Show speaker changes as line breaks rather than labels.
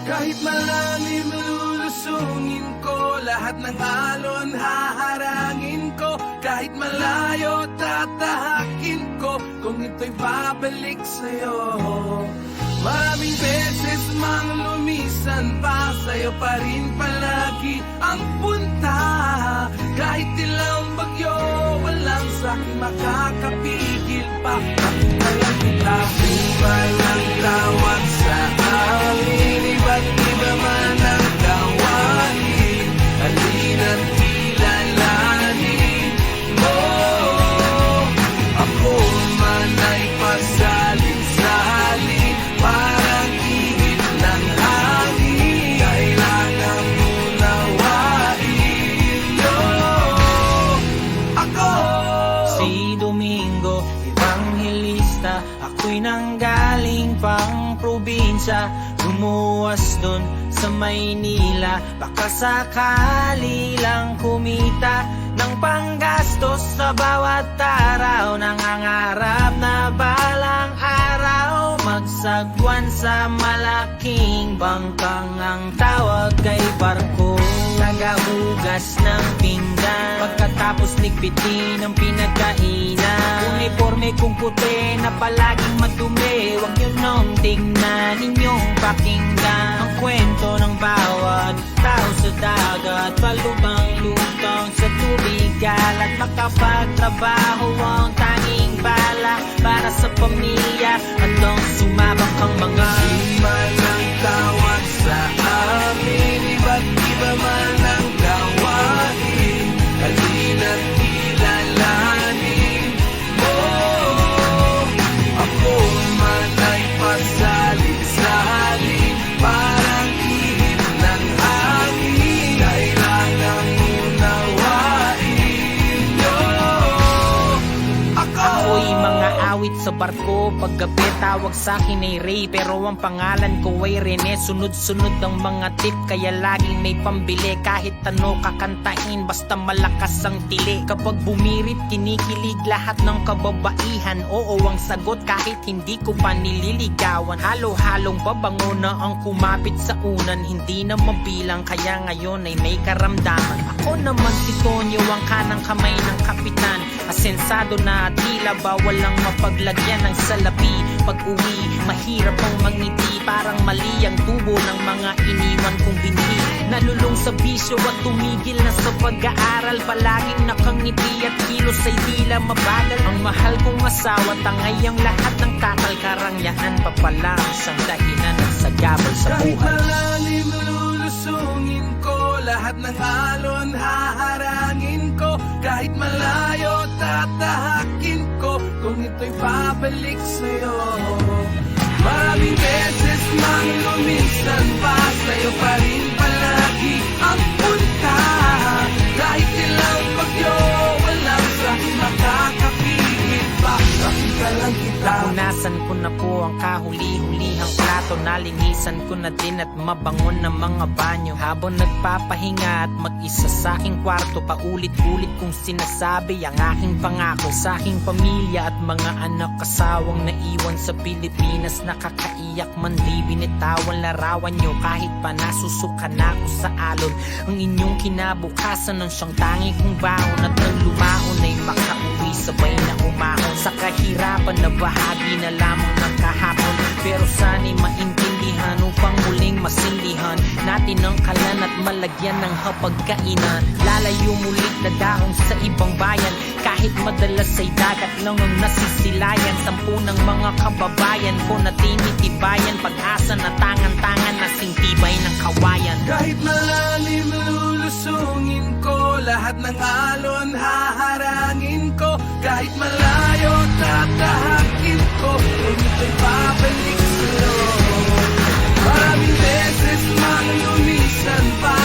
Kahit malalim lulusungin ko, lahat ng alon haharangin ko. Kahit malayo tatahakin ko, kung ito'y babalik sa'yo. Maraming beses mang lumisan pa, sa'yo pa rin palagi ang punta. Kahit ilang bagyo, walang sa'king makakapigil pa. Kaya kita walang tawag sa amin, iba't iba man ang gawain. Halina't kilalanin mo, ako man ay pasalin-salin, parang ihip ng hangin. Kailangan unawain mo ako.
Si Domingo, Evangelista, ako'y nanggaling pang probinsya, lumuwas dun sa Maynila. Baka sakali lang kumita ng panggastos sa bawat araw. Nangangarap na balang araw magsagwan sa malaking bangkang, ang tawag kay barko. Tagahugas ng pinggan, pagkatapos ligpitin ang pinagkainan. Uniforme kong puti na palaging madumi, huwag nyo nang tingnan, inyong pakinggan ang kwento ng bawat tao sa dagat. Palutang-lutang sa tubig at makapagtrabaho ang tanging bala para sa pamilya. Atong sumabak ang mga
man ang tawag sa amin, iba't iba man ang gawain. Halina't kilalanin mo, ako man ay pasalin-salin, parang ihip ng hangin. Kailangan unawain nyo ako.
ako'y mga awit sa barko. Paggabi tawag sa'kin ay Ray, pero ang pangalan ko ay Rene. Sunod-sunod ang mga tip, kaya laging may pambili. Kahit ano kakantahin, basta malakas ang tili. Kapag bumirit, kinikilig lahat ng kababaihan. Oo ang sagot kahit hindi ko pa nililigawan. Halo-halong pabango na ang kumapit sa unan, hindi na mabilang, kaya ngayon ay may karamdaman. Ako naman si Tonyo, ang kanang kamay ng kapitan. Asensado na tila ba walang mapaglagyan ng salapi. Pag uwi, mahirap ang mangiti, parang mali ang tubo ng mga iniwan kong binhi. Nalulung sa bisyo at tumigil na sa pag-aaral, palaging nakangiti at kilos ay tila mabagal. Ang mahal kong asawa, tangay ang lahat ng kakalkarangyahan, papala ang isang dahilan at sagabal sa
Kahit
buhay.
malalim lulusungin ko, lahat ng alon haharangin ko. Kahit malayo tatahakin ko, kung ito'y babalik sa'yo. Maraming beses mang lumisan pa, sa'yo pa rin palagi ang punta. Kahit ilang bagyo, walang sa'king makakapigil pa. Nakita lang kita.
Punasan ko na po ang kahuli-hulihang plato, nalinisan ko na din at mabangon ng mga banyo. Habang nagpapahinga at mag-isa sa aking kwarto, paulit-ulit kong sinasabi ang aking pangako sa aking pamilya at mga anak, kasawang naiwan sa Pilipinas. Nakakaiyak man di binitawan larawan nyo, kahit pa nasusuka na ako sa alon. Ang inyong kinabukasan ang siyang tangi kong baon, at nang lumaon ay makauwi sabay na umahon sa kahirapan na bahagi na lamang ng kahapon. Pero sana'y maintindihan upang muling masindihan natin ang kalan at malagyan ng hapagkainan. Lalayo mulit na daong sa ibang bayan, kahit madalas ay dagat lang ang nasisilayan. Sampu ng mga kababayan ko na tinitibayan, pag-asa na tangan-tangan na singtibay ng kawayan.
Kahit malalim lulusungin ko, lahat ng alon haharangin ko. Kahit malayo tatahakin ko, kung ito'y babalik sa'yo. Maraming beses mang lumisan pa,